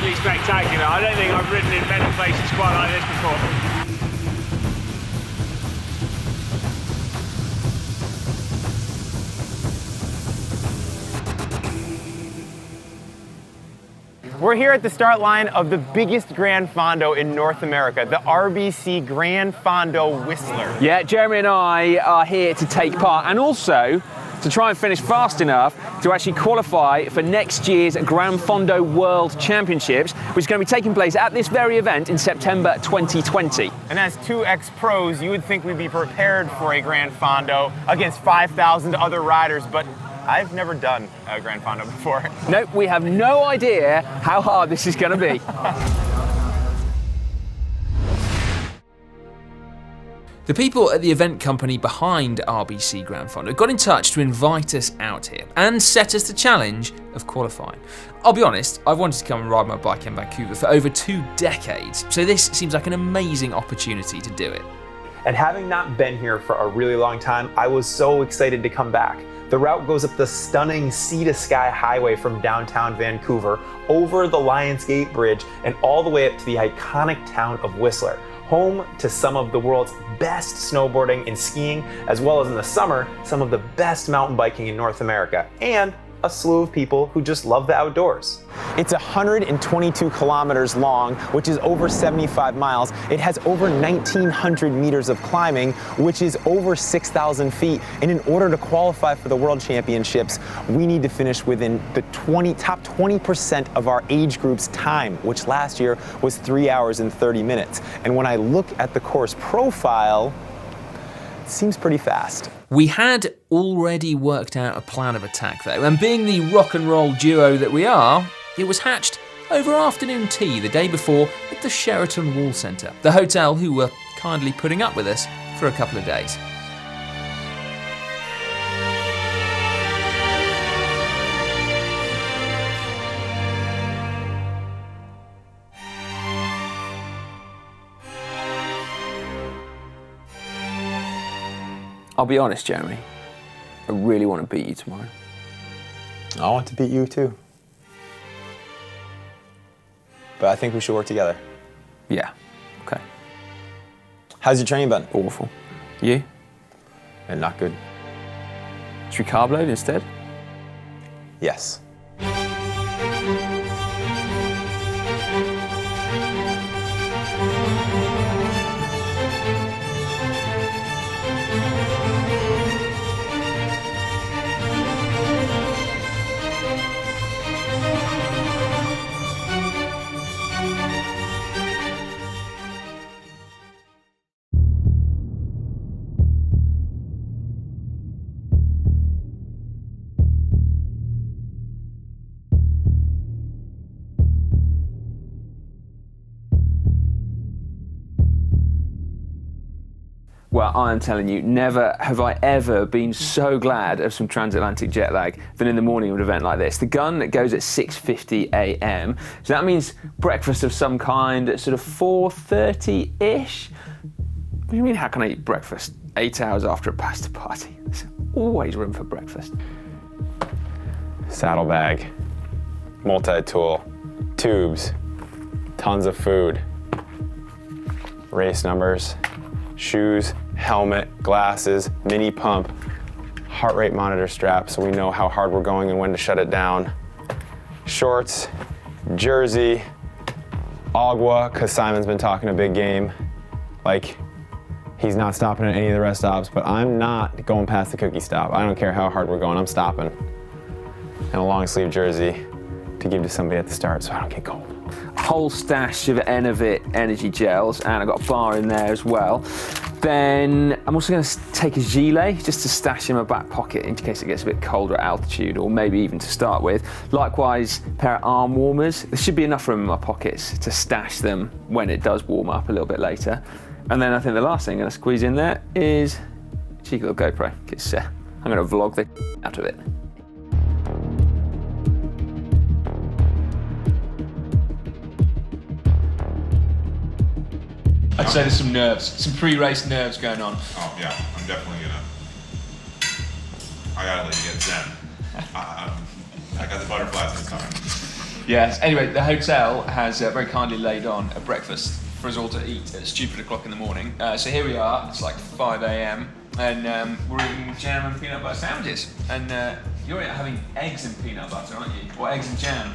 absolutely spectacular. I don't think I've ridden in many places quite like this before. We're here at the start line of the biggest GranFondo in North America, the RBC GranFondo Whistler. Yeah, Jeremy and I are here to take part and also to try and finish fast enough to actually qualify for next year's GranFondo World Championships, which is going to be taking place at this very event in September 2020. And as two ex-pros, you would think we'd be prepared for a GranFondo against 5,000 other riders, but I've never done a GranFondo before. Nope, we have no idea how hard this is going to be. The people at the event company behind RBC GranFondo got in touch to invite us out here and set us the challenge of qualifying. I'll be honest, I've wanted to come and ride my bike in Vancouver for over 2 decades, so this seems like an amazing opportunity to do it. And having not been here for a really long time, I was so excited to come back. The route goes up the stunning sea-to-sky highway from downtown Vancouver, over the Lions Gate Bridge, and all the way up to the iconic town of Whistler, home to some of the world's best snowboarding and skiing, as well as in the summer, some of the best mountain biking in North America, and a slew of people who just love the outdoors. It's 122 kilometers long, which is over 75 miles. It has over 1,900 meters of climbing, which is over 6,000 feet. And in order to qualify for the World Championships, we need to finish within the top 20% of our age group's time, which last year was 3 hours and 30 minutes. And when I look at the course profile, it seems pretty fast. We had already worked out a plan of attack though, and being the rock and roll duo that we are, it was hatched over afternoon tea the day before at the Sheraton Wall Centre, the hotel who were kindly putting up with us for a couple of days. I'll be honest, Jeremy, I really want to beat you tomorrow. I want to beat you too. But I think we should work together. Yeah, okay. How's your training been? Awful. You? And not good. Should we carb load instead? Yes. Well, I'm telling you, never have I ever been so glad of some transatlantic jet lag than in the morning of an event like this. The gun goes at 6:50 a.m, so that means breakfast of some kind at sort of 4:30-ish. What do you mean, how can I eat breakfast 8 hours after a pasta party? There's always room for breakfast. Saddlebag, multi-tool, tubes, tons of food, race numbers, shoes, helmet, glasses, mini pump, heart rate monitor strap so we know how hard we're going and when to shut it down, shorts, jersey, agua, because Simon's been talking a big game. Like, he's not stopping at any of the rest stops, but I'm not going past the cookie stop. I don't care how hard we're going, I'm stopping. And a long sleeve jersey to give to somebody at the start so I don't get cold. Whole stash of Enovit energy gels, and I've got a bar in there as well. Then I'm also going to take a gilet just to stash in my back pocket in case it gets a bit colder at altitude, or maybe even to start with. Likewise, a pair of arm warmers. There should be enough room in my pockets to stash them when it does warm up a little bit later. And then I think the last thing I'm going to squeeze in there is a cheeky little GoPro, because I'm going to vlog the out of it. I'd say there's some nerves, some pre-race nerves going on. Oh yeah, I'm definitely gonna. I gotta let you get zen. I got the butterflies in the car. Yes. Anyway, the hotel has very kindly laid on a breakfast for us all to eat at stupid o'clock in the morning. So here we are. It's like 5 a.m. and we're eating jam and peanut butter sandwiches. And you're having eggs and peanut butter, aren't you? Or eggs and jam?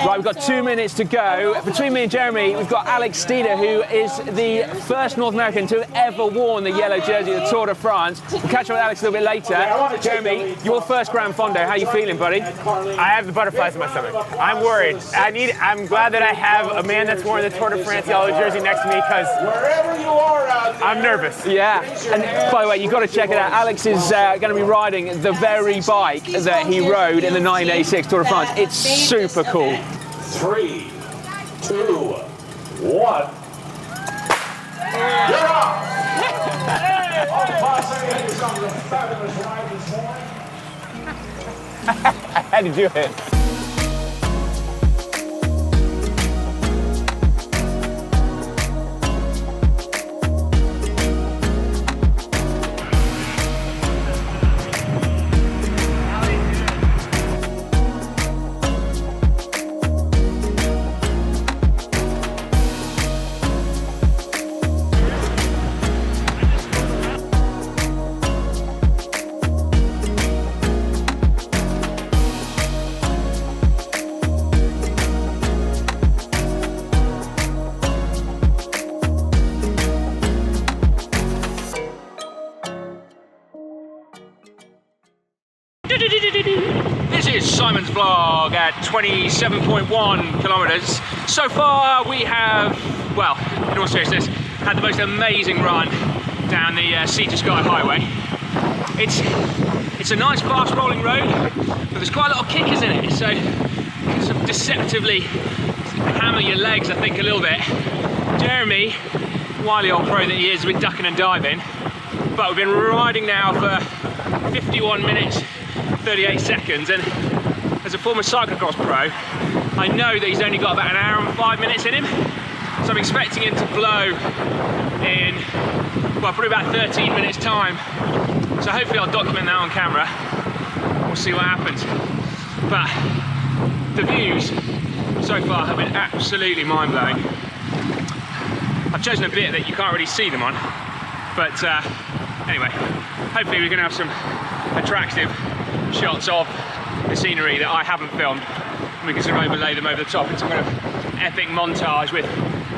Right, we've got 2 minutes to go. Between me and Jeremy, we've got Alex Steeder, who is the first North American to have ever worn the yellow jersey of the Tour de France. We'll catch up with Alex a little bit later. Jeremy, your first GranFondo. How are you feeling, buddy? I have the butterflies in my stomach. I'm worried. I'm glad that I have a man that's wearing the Tour de France yellow jersey next to me because wherever you are out there, I'm nervous. Yeah, and by the way, you've got to check it out. Alex is going to be riding the very bike that he rode in the 1986 Tour de France. It's super cool. 3, 2, 1. You're off! I had to do it. This is Simon's vlog at 27.1 kilometers. So far we have, well, in all seriousness, had the most amazing run down the Sea to Sky highway. It's a nice fast rolling road, but there's quite a lot of kickers in it, so you can sort of deceptively hammer your legs, I think, a little bit. Jeremy, wily old pro that he is, has been ducking and diving, but we've been riding now for 51 minutes 38 seconds, and as a former cyclocross pro, I know that he's only got about an hour and 5 minutes in him, so I'm expecting him to blow in, well, probably about 13 minutes time. So hopefully I'll document that on camera. We'll see what happens. But the views so far have been absolutely mind-blowing. I've chosen a bit that you can't really see them on, but anyway, hopefully we're going to have some attractive shots of the scenery that I haven't filmed, and we can sort of overlay them over the top in some kind of epic montage with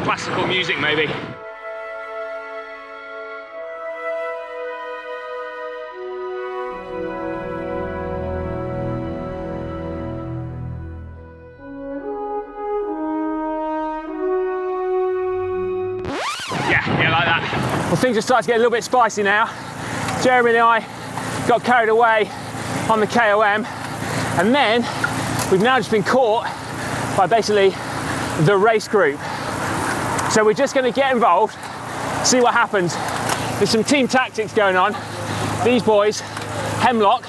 classical music maybe. Yeah, like that. Well, things are starting to get a little bit spicy now. Jeremy and I got carried away on the KOM, and then we've now just been caught by basically the race group. So we're just going to get involved, see what happens. There's some team tactics going on. These boys, Hemlock,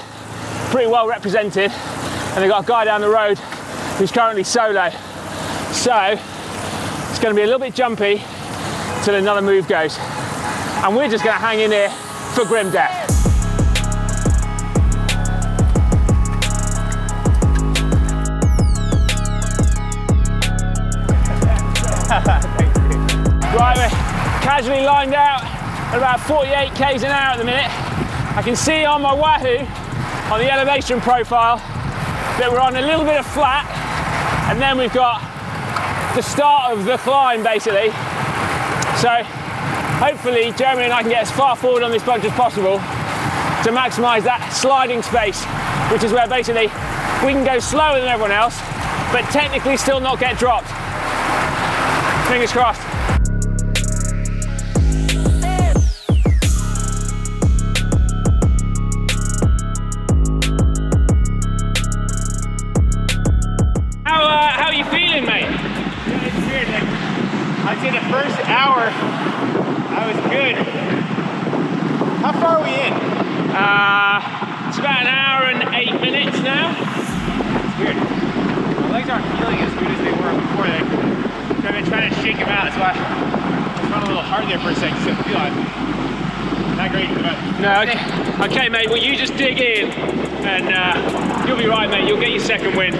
pretty well represented, and they've got a guy down the road who's currently solo. So it's going to be a little bit jumpy till another move goes, and we're just going to hang in here for grim death. Right, we're casually lined out at about 48 k's an hour at the minute. I can see on my Wahoo, on the elevation profile, that we're on a little bit of flat, and then we've got the start of the climb basically. So hopefully Jeremy and I can get as far forward on this bunch as possible to maximise that sliding space, which is where basically we can go slower than everyone else, but technically still not get dropped. Fingers crossed. trying to shake him out. That's why I found a little hard there for a second. So I feel like not great. No, okay, mate. Well, you just dig in, and you'll be right, mate. You'll get your second win.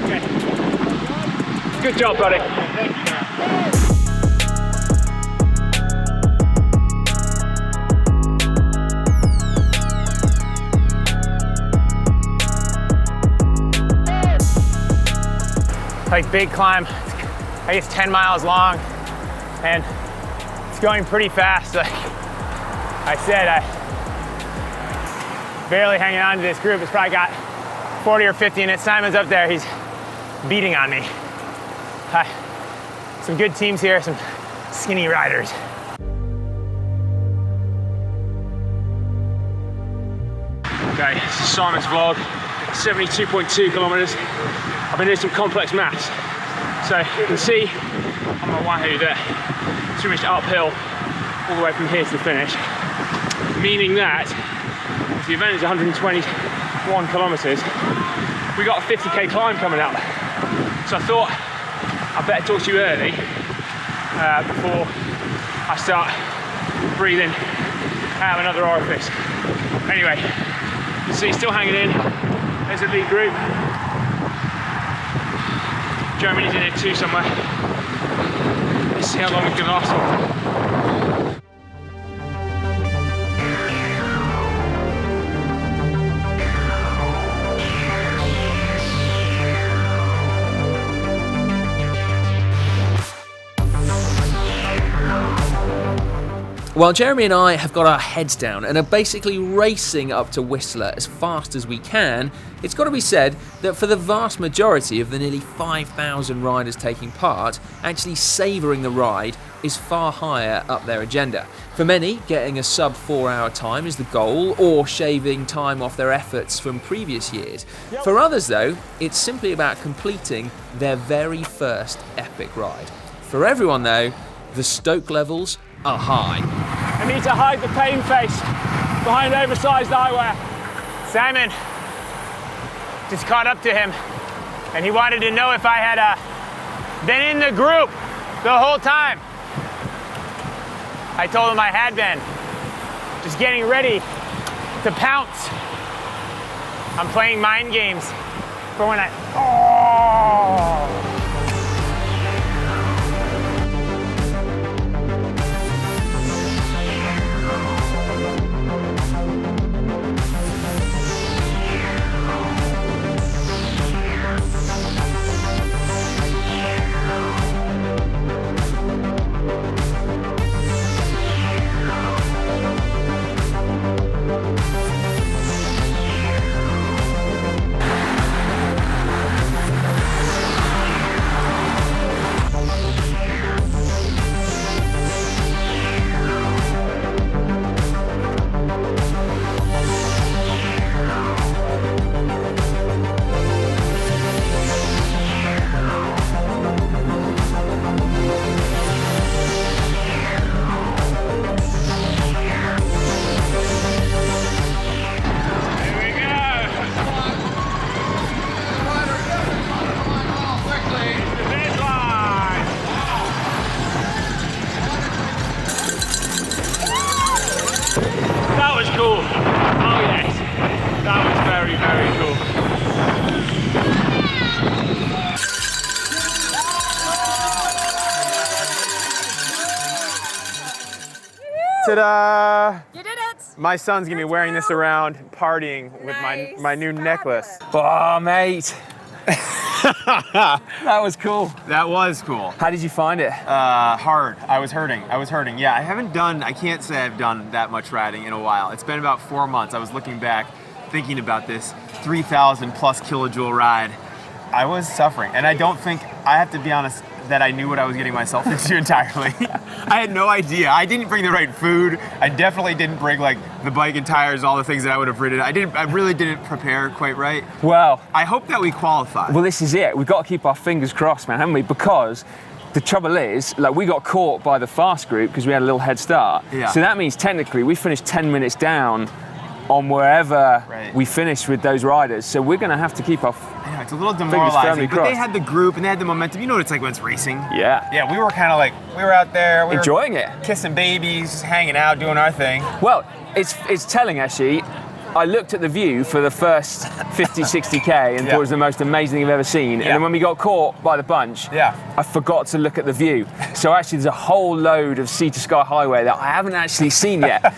Okay. Good job, buddy. Thank you. Like big climb, I guess 10 miles long, and it's going pretty fast. Like I said, I barely hanging on to this group. It's probably got 40 or 50 in it. Simon's up there, he's beating on me. Some good teams here, some skinny riders. Okay, this is Simon's vlog, 72.2 kilometers. I've been doing some complex maths. So you can see on my Wahoo that it's pretty much uphill all the way from here to the finish. Meaning that if the event is 121 kilometers, we got a 50k climb coming up. So I thought I'd better talk to you early before I start breathing out of another orifice. Anyway, you can see still hanging in. There's a lead group. Germany's in it too somewhere. Let's see how long we can last for. Well, Jeremy and I have got our heads down and are basically racing up to Whistler as fast as we can. It's got to be said that for the vast majority of the nearly 5,000 riders taking part, actually savouring the ride is far higher up their agenda. For many, getting a sub 4-hour time is the goal, or shaving time off their efforts from previous years. For others though, it's simply about completing their very first epic ride. For everyone though, the stoke levels are high. I need to hide the pain face behind oversized eyewear. Simon just caught up to him, and he wanted to know if I had been in the group the whole time. I told him I had been, just getting ready to pounce. I'm playing mind games for when I... Oh! Ta-da! You did it! My son's gonna be wearing this around, partying with my new necklace. Oh, mate. That was cool. That was cool. How did you find it? Hard. I was hurting. Yeah, I can't say I've done that much riding in a while. It's been about 4 months. I was looking back, thinking about this 3,000 plus kilojoule ride. I was suffering, and I don't think, I have to be honest, that I knew what I was getting myself into entirely. I had no idea. I didn't bring the right food. I definitely didn't bring like the bike and tires, all the things that I would have ridden. I really didn't prepare quite right. Well, I hope that we qualify. Well, this is it. We've got to keep our fingers crossed, man, haven't we? Because the trouble is, like, we got caught by the fast group because we had a little head start. Yeah. So that means technically we finished 10 minutes down on wherever we finish with those riders. So we're going to have to keep off. Yeah, it's a little firmly demoralizing, but they crossed. had the group and they had the momentum. You know what it's like when it's racing? Yeah. Yeah, we were kind of like, we were out there. We Enjoying were it. kissing babies, just hanging out, doing our thing. Well, it's telling actually. I looked at the view for the first 50, 60K and thought it was the most amazing thing I've ever seen. And then when we got caught by the bunch, I forgot to look at the view. So actually there's a whole load of sea to sky highway that I haven't actually seen yet.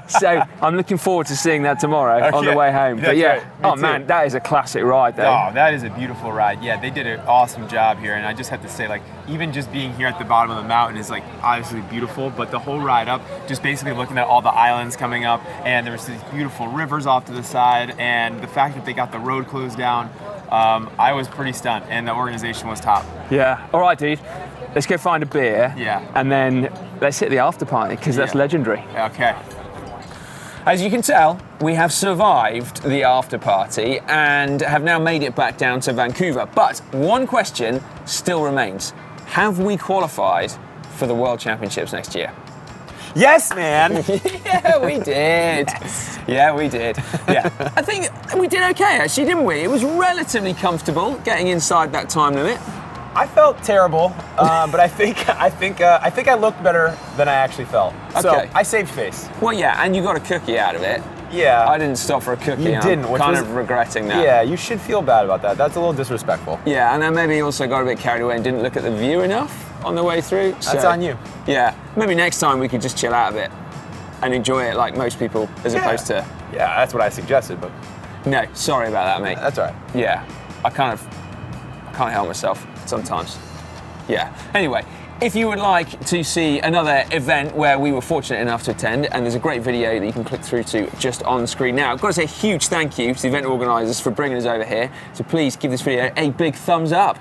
So I'm looking forward to seeing that tomorrow on the way home. But yeah, man, that is a classic ride though. Oh, that is a beautiful ride. Yeah, they did an awesome job here. And I just have to say, like, even just being here at the bottom of the mountain is like obviously beautiful, but the whole ride up, just basically looking at all the islands coming up, and there was these beautiful rivers off to the side, and the fact that they got the road closed down, I was pretty stunned, and the organization was top. Yeah. All right, dude. Let's go find a beer. Yeah. And then let's hit the after party because that's legendary. Okay. As you can tell, we have survived the after party and have now made it back down to Vancouver. But one question still remains. Have we qualified for the World Championships next year? Yes, man. Yeah, we did. Yes. Yeah, we did. Yeah. I think we did okay, actually, didn't we? It was relatively comfortable getting inside that time limit. I felt terrible, but I think I looked better than I actually felt. So I saved face. Well, yeah, and you got a cookie out of it. Yeah. I didn't stop for a cookie. You didn't, I'm which kind was, of regretting that. Yeah, you should feel bad about that. That's a little disrespectful. Yeah, and then maybe also got a bit carried away and didn't look at the view enough on the way through. That's on you. Yeah, maybe next time we could just chill out a bit and enjoy it like most people, as opposed to. Yeah, that's what I suggested, but. No, sorry about that, mate. That's all right. Yeah, I can't help myself sometimes. Yeah. Anyway, if you would like to see another event where we were fortunate enough to attend, and there's a great video that you can click through to just on the screen now. I've got to say a huge thank you to the event organisers for bringing us over here. So please give this video a big thumbs up.